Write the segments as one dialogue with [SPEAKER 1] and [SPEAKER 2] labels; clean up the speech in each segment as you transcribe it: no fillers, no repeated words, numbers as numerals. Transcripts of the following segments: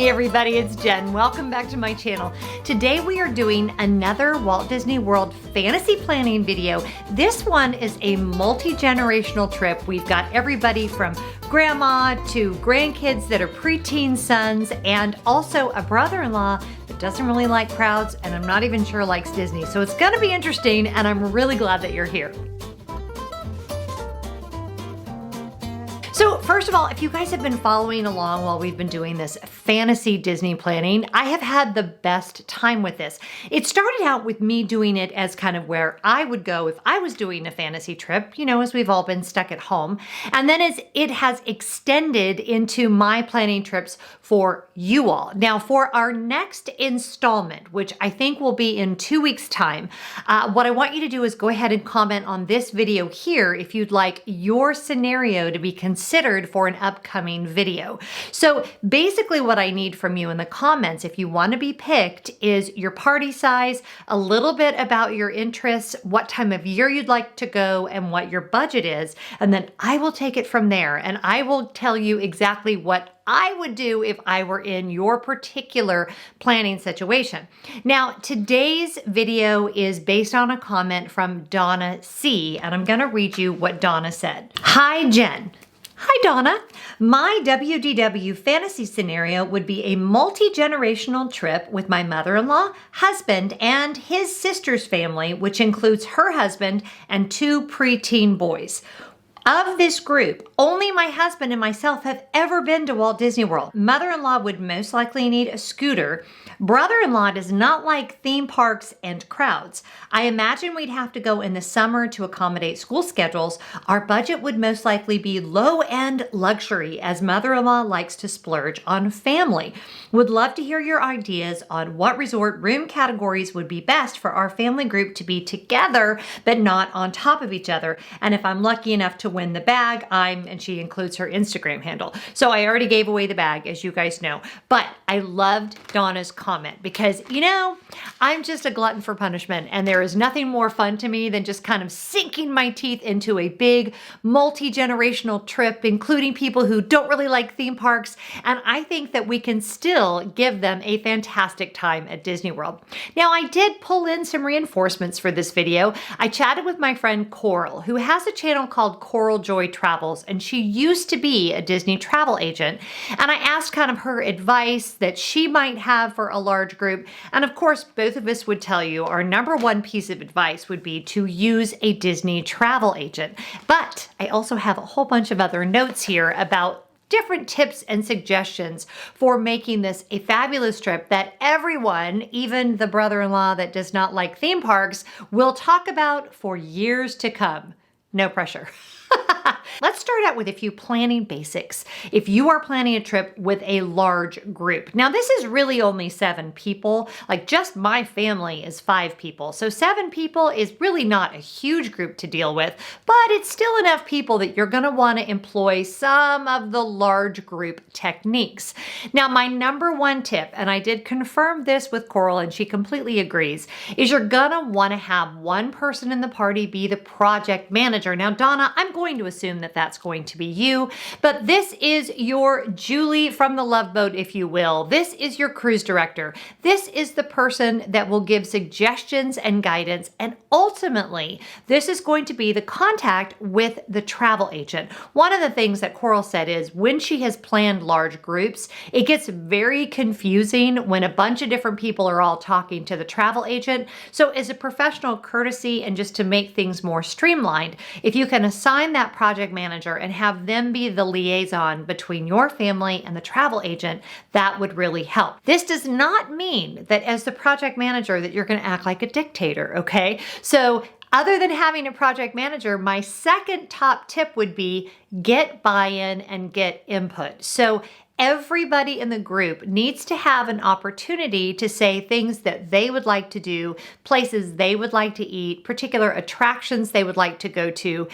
[SPEAKER 1] Hey everybody, it's Jen. Welcome back to my channel. Today we are doing another Walt Disney World fantasy planning video. This one is a multi-generational trip. We've got everybody from grandma to grandkids that are preteen sons and also a brother-in-law that doesn't really like crowds and I'm not even sure likes Disney. So it's gonna be interesting and I'm really glad that you're here. So first of all, if you guys have been following along while we've been doing this fantasy Disney planning, I have had the best time with this. It started out with me doing it as kind of where I would go if I was doing a fantasy trip, you know, as we've all been stuck at home. And then as it has extended into my planning trips for you all. Now for our next installment, which I think will be in 2 weeks time, what I want you to do is go ahead and comment on this video here if you'd like your scenario to be considered for an upcoming video. So basically what I need from you in the comments, if you want to be picked, is your party size, a little bit about your interests, what time of year you'd like to go, and what your budget is. And then I will take it from there and I will tell you exactly what I would do if I were in your particular planning situation. Now, today's video is based on a comment from Donna C, and I'm gonna read you what Donna said. Hi, Jen. Hi, Donna. My WDW fantasy scenario would be a multi-generational trip with my mother-in-law, husband, and his sister's family, which includes her husband and 2 preteen boys. Of this group, only my husband and myself have ever been to Walt Disney World. Mother-in-law would most likely need a scooter. Brother-in-law does not like theme parks and crowds. I imagine we'd have to go in the summer to accommodate school schedules. Our budget would most likely be low-end luxury as mother-in-law likes to splurge on family. Would love to hear your ideas on what resort room categories would be best for our family group to be together but not on top of each other. And if I'm lucky enough to win the bag, and she includes her Instagram handle. So I already gave away the bag, as you guys know, but I loved Donna's comment because, you know, I'm just a glutton for punishment and there is nothing more fun to me than just kind of sinking my teeth into a big multi-generational trip, including people who don't really like theme parks. And I think that we can still give them a fantastic time at Disney World. Now, I did pull in some reinforcements for this video. I chatted with my friend Coral, who has a channel called Coral Joy Travels, and she used to be a Disney travel agent. And I asked kind of her advice that she might have for a large group. And of course, both of us would tell you our number one piece of advice would be to use a Disney travel agent. But I also have a whole bunch of other notes here about different tips and suggestions for making this a fabulous trip that everyone, even the brother-in-law that does not like theme parks, will talk about for years to come. No pressure. Let's start out with a few planning basics. If you are planning a trip with a large group. Now this is really only 7 people, like just my family is 5 people. So 7 people is really not a huge group to deal with, but it's still enough people that you're gonna wanna employ some of the large group techniques. Now my number one tip, and I did confirm this with Coral and she completely agrees, is you're gonna wanna have one person in the party be the project manager. Now Donna, I'm going to assume that that's going to be you, but this is your Julie from the Love Boat, if you will. This is your cruise director. This is the person that will give suggestions and guidance, and ultimately, this is going to be the contact with the travel agent. One of the things that Coral said is when she has planned large groups, it gets very confusing when a bunch of different people are all talking to the travel agent. So as a professional courtesy and just to make things more streamlined, if you can assign that project manager and have them be the liaison between your family and the travel agent, that would really help. This does not mean that as the project manager that you're going to act like a dictator, okay? So other than having a project manager, my second top tip would be get buy-in and get input. So everybody in the group needs to have an opportunity to say things that they would like to do, places they would like to eat, particular attractions they would like to go to.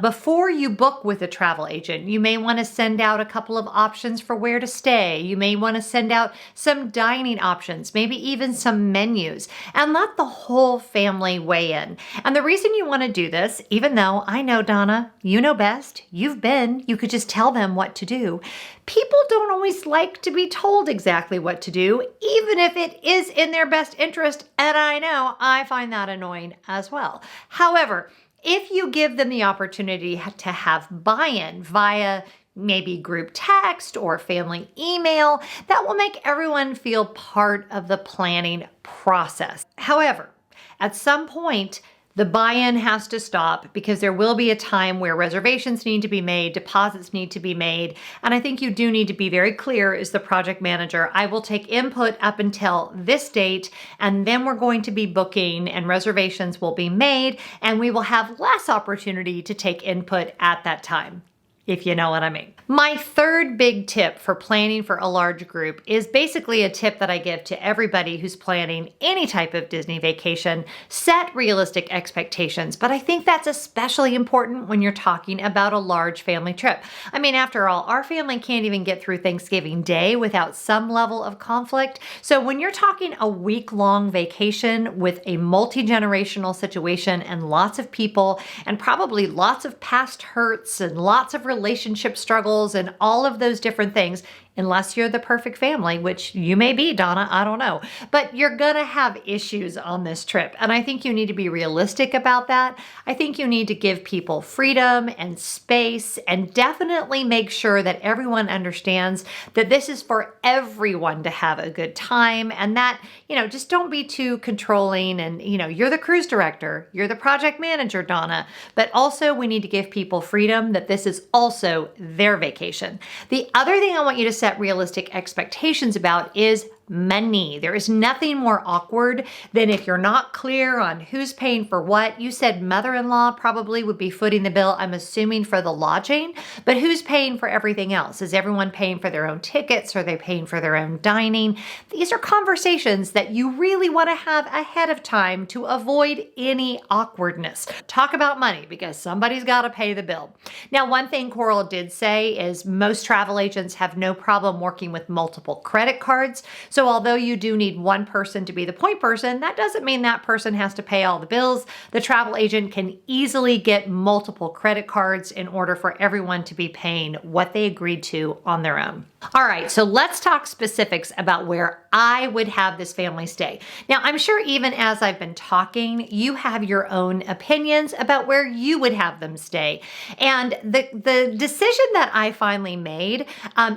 [SPEAKER 1] Before you book with a travel agent, you may want to send out a couple of options for where to stay. You may want to send out some dining options, maybe even some menus, and let the whole family weigh in. And the reason you want to do this, even though I know, Donna, you know best, you've been, you could just tell them what to do. People don't always like to be told exactly what to do, even if it is in their best interest. And I know I find that annoying as well. However, if you give them the opportunity to have buy-in via maybe group text or family email, that will make everyone feel part of the planning process. However, at some point, the buy-in has to stop because there will be a time where reservations need to be made, deposits need to be made, and I think you do need to be very clear as the project manager. I will take input up until this date, and then we're going to be booking and reservations will be made, and we will have less opportunity to take input at that time, if you know what I mean. My third big tip for planning for a large group is basically a tip that I give to everybody who's planning any type of Disney vacation. Set realistic expectations, but I think that's especially important when you're talking about a large family trip. I mean, after all, our family can't even get through Thanksgiving Day without some level of conflict. So when you're talking a week-long vacation with a multi-generational situation and lots of people and probably lots of past hurts and lots of relationship struggles and all of those different things, unless you're the perfect family, which you may be, Donna, I don't know. But you're gonna have issues on this trip. And I think you need to be realistic about that. I think you need to give people freedom and space and definitely make sure that everyone understands that this is for everyone to have a good time and that, just don't be too controlling and, you're the cruise director, you're the project manager, Donna, but also we need to give people freedom that this is also their vacation. The other thing I want you to set realistic expectations about is money. There is nothing more awkward than if you're not clear on who's paying for what. You said mother-in-law probably would be footing the bill, I'm assuming for the lodging, but who's paying for everything else? Is everyone paying for their own tickets? Are they paying for their own dining? These are conversations that you really want to have ahead of time to avoid any awkwardness. Talk about money because somebody's got to pay the bill. Now, one thing Coral did say is most travel agents have no problem working with multiple credit cards. So although you do need one person to be the point person, that doesn't mean that person has to pay all the bills. The travel agent can easily get multiple credit cards in order for everyone to be paying what they agreed to on their own. All right, so let's talk specifics about where I would have this family stay. Now, I'm sure even as I've been talking, you have your own opinions about where you would have them stay. And the decision that I finally made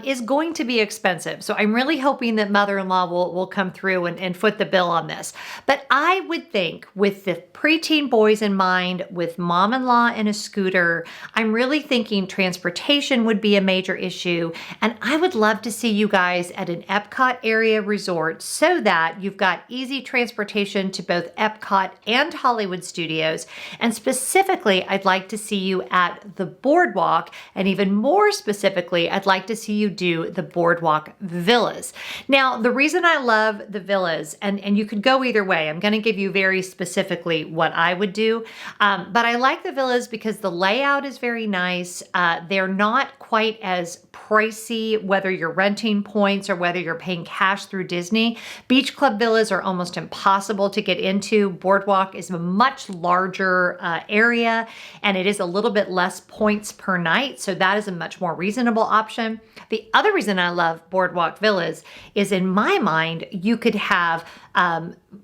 [SPEAKER 1] is going to be expensive. So I'm really hoping that mother-in-law will come through and foot the bill on this. But I would think with the preteen boys in mind, with mom-in-law and a scooter, I'm really thinking transportation would be a major issue. And I would love to see you guys at an Epcot area resort so that you've got easy transportation to both Epcot and Hollywood Studios. And specifically, I'd like to see you at the boardwalk. And even more specifically, I'd like to see you do the boardwalk villas. Now, the reason I love the villas, and you could go either way, I'm going to give you very specifically what I would do, but I like the villas because the layout is very nice. They're not quite as pricey, whether you're renting points or whether you're paying cash through Disney. Beach Club villas are almost impossible to get into. Boardwalk is a much larger area and it is a little bit less points per night, so that is a much more reasonable option. The other reason I love Boardwalk villas is, in my mind, you could have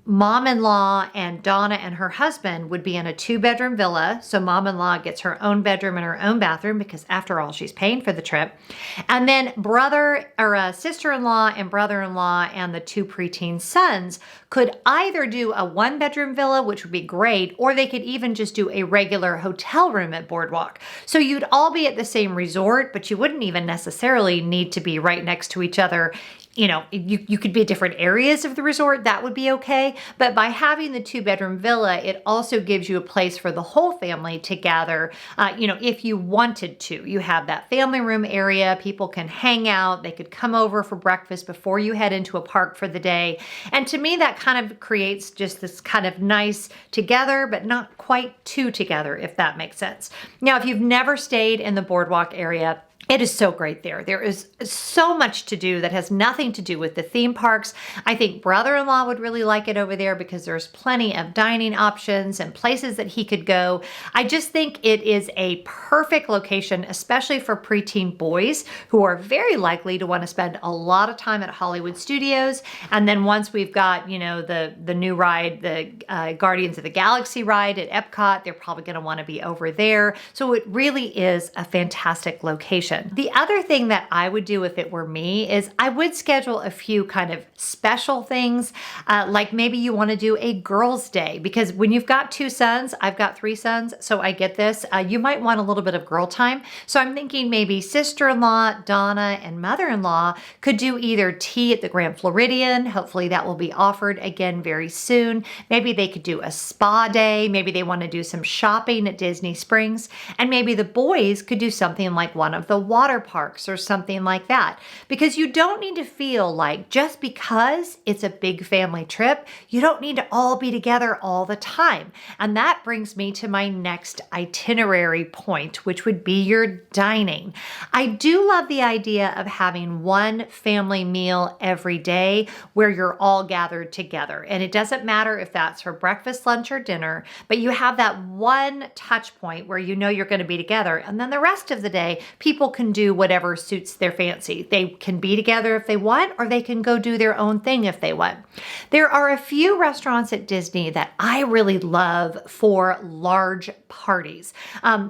[SPEAKER 1] mom-in-law and Donna and her husband would be in a 2-bedroom villa. So mom-in-law gets her own bedroom and her own bathroom because after all, she's paying for the trip. And then brother or sister-in-law and brother-in-law and the 2 preteen sons could either do a 1-bedroom villa, which would be great, or they could even just do a regular hotel room at Boardwalk. So you'd all be at the same resort, but you wouldn't even necessarily need to be right next to each other. You could be at different areas of the resort, that would be okay. But by having the 2-bedroom villa, it also gives you a place for the whole family to gather, if you wanted to. You have that family room area, people can hang out, they could come over for breakfast before you head into a park for the day. And to me, that kind of creates just this kind of nice together, but not quite too together, if that makes sense. Now, if you've never stayed in the Boardwalk area, It is so great there. There is so much to do that has nothing to do with the theme parks. I think brother-in-law would really like it over there because there's plenty of dining options and places that he could go. I just think it is a perfect location, especially for preteen boys who are very likely to want to spend a lot of time at Hollywood Studios. And then once we've got, you know, the new ride, the Guardians of the Galaxy ride at Epcot, they're probably going to want to be over there. So it really is a fantastic location. The other thing that I would do if it were me is I would schedule a few kind of special things, like maybe you want to do a girls' day, because when you've got 2 sons, I've got 3 sons, so I get this, you might want a little bit of girl time. So I'm thinking maybe sister-in-law, Donna, and mother-in-law could do either tea at the Grand Floridian. Hopefully that will be offered again very soon. Maybe they could do a spa day. Maybe they want to do some shopping at Disney Springs. And maybe the boys could do something like one of the water parks or something like that. Because you don't need to feel like just because it's a big family trip, you don't need to all be together all the time. And that brings me to my next itinerary point, which would be your dining. I do love the idea of having one family meal every day where you're all gathered together. And it doesn't matter if that's for breakfast, lunch, or dinner, but you have that one touch point where you know you're going to be together. And then the rest of the day, people can do whatever suits their fancy. They can be together if they want, or they can go do their own thing if they want. There are a few restaurants at Disney that I really love for large parties.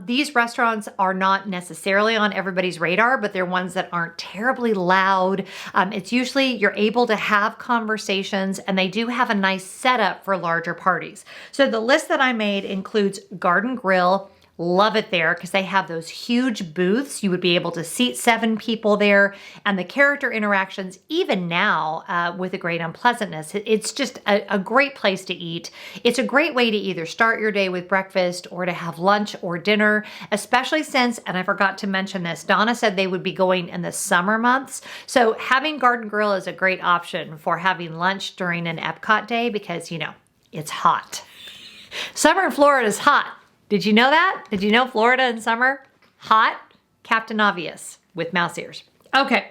[SPEAKER 1] These restaurants are not necessarily on everybody's radar, but they're ones that aren't terribly loud. It's usually you're able to have conversations, and they do have a nice setup for larger parties. So the list that I made includes Garden Grill. Love it there because they have those huge booths. You would be able to seat 7 people there, and the character interactions, even now with the Great Unpleasantness, it's just a great place to eat. It's a great way to either start your day with breakfast or to have lunch or dinner, especially since, and I forgot to mention this, Donna said they would be going in the summer months. So having Garden Grill is a great option for having lunch during an Epcot day because, you know, it's hot. Summer in Florida is hot. Did you know that? Did you know Florida in summer? Hot? Captain Obvious with mouse ears. Okay.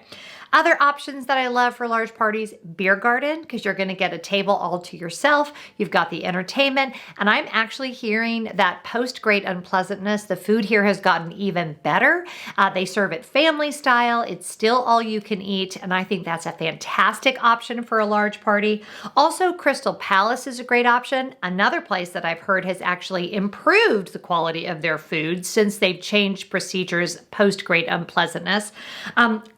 [SPEAKER 1] Other options that I love for large parties, beer garden, because you're going to get a table all to yourself. You've got the entertainment, and I'm actually hearing that post Great Unpleasantness, the food here has gotten even better. They serve it family style. It's still all you can eat, and I think that's a fantastic option for a large party. Also, Crystal Palace is a great option. Another place that I've heard has actually improved the quality of their food since they've changed procedures post Great Unpleasantness.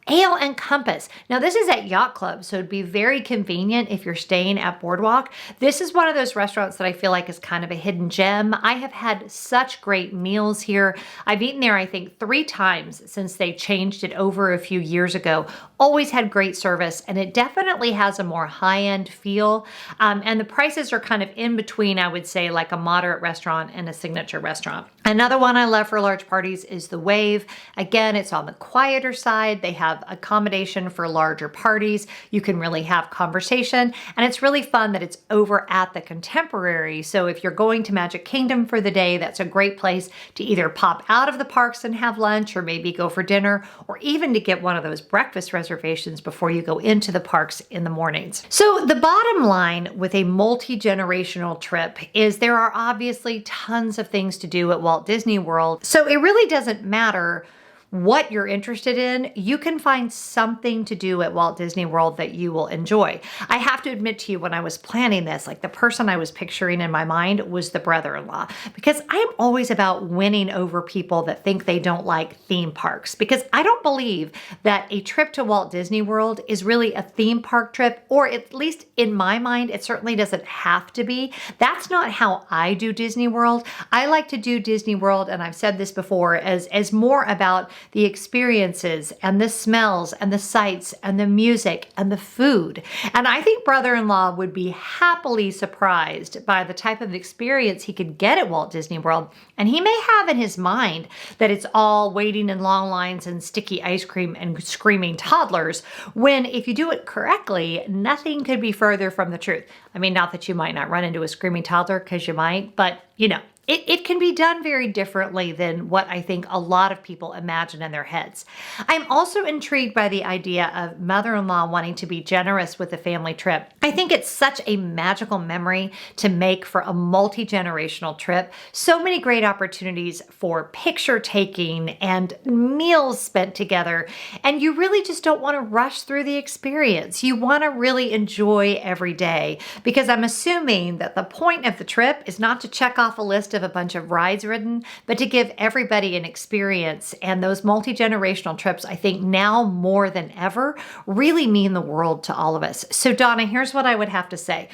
[SPEAKER 1] Ale and Compass. Now this is at Yacht Club, so it'd be very convenient if you're staying at Boardwalk. This is one of those restaurants that I feel like is kind of a hidden gem. I have had such great meals here. I've eaten there, I think, 3 times since they changed it over a few years ago. Always had great service, and it definitely has a more high-end feel. And the prices are kind of in between, I would say, like a moderate restaurant and a signature restaurant. Another one I love for large parties is the Wave. Again, it's on the quieter side. They have accommodation for larger parties. You can really have conversation, and it's really fun that it's over at the Contemporary. So if you're going to Magic Kingdom for the day, that's a great place to either pop out of the parks and have lunch, or maybe go for dinner, or even to get one of those breakfast reservations before you go into the parks in the mornings. So the bottom line with a multi-generational trip is there are obviously tons of things to do at Walt Disney World. So it really doesn't matter what you're interested in, you can find something to do at Walt Disney World that you will enjoy. I have to admit to you, when I was planning this, like the person I was picturing in my mind was the brother-in-law, because I'm always about winning over people that think they don't like theme parks, because I don't believe that a trip to Walt Disney World is really a theme park trip, or at least in my mind, it certainly doesn't have to be. That's not how I do Disney World. I like to do Disney World, and I've said this before, as more about the experiences and the smells and the sights and the music and the food. And I think brother-in-law would be happily surprised by the type of experience he could get at Walt Disney World. And he may have in his mind that it's all waiting in long lines and sticky ice cream and screaming toddlers, when if you do it correctly, nothing could be further from the truth. I mean, not that you might not run into a screaming toddler, because you might, but you know, it can be done very differently than what I think a lot of people imagine in their heads. I'm also intrigued by the idea of mother-in-law wanting to be generous with the family trip. I think it's such a magical memory to make for a multi-generational trip. So many great opportunities for picture taking and meals spent together. And you really just don't want to rush through the experience. You want to really enjoy every day, because I'm assuming that the point of the trip is not to check off a list of a bunch of rides ridden, but to give everybody an experience. And those multi-generational trips, I think now more than ever, really mean the world to all of us. So Donna, here's what I would have to say.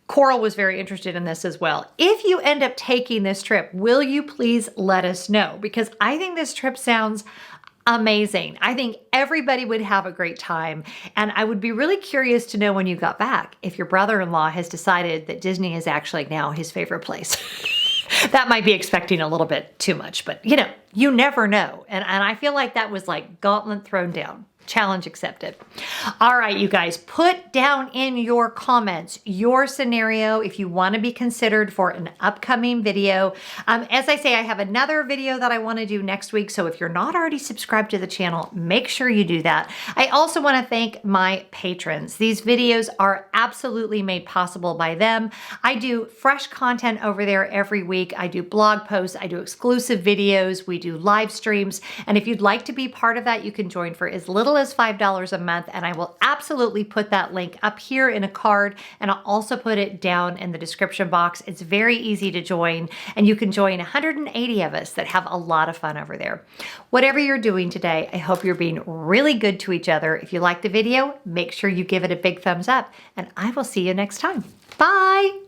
[SPEAKER 1] Coral was very interested in this as well. If you end up taking this trip, will you please let us know? Because I think this trip sounds amazing. I think everybody would have a great time. And I would be really curious to know when you got back if your brother-in-law has decided that Disney is actually now his favorite place. That might be expecting a little bit too much, but you never know. And I feel like that was like gauntlet thrown down. Challenge accepted. All right, you guys, put down in your comments your scenario if you want to be considered for an upcoming video. As I say, I have another video that I want to do next week. So if you're not already subscribed to the channel, make sure you do that. I also want to thank my patrons. These videos are absolutely made possible by them. I do fresh content over there every week. I do blog posts. I do exclusive videos. We do live streams. And if you'd like to be part of that, you can join for as little as $5 a month, and I will absolutely put that link up here in a card, and I'll also put it down in the description box. It's very easy to join, and you can join 180 of us that have a lot of fun over there. Whatever you're doing today, I hope you're being really good to each other. If you like the video, make sure you give it a big thumbs up, and I will see you next time. Bye!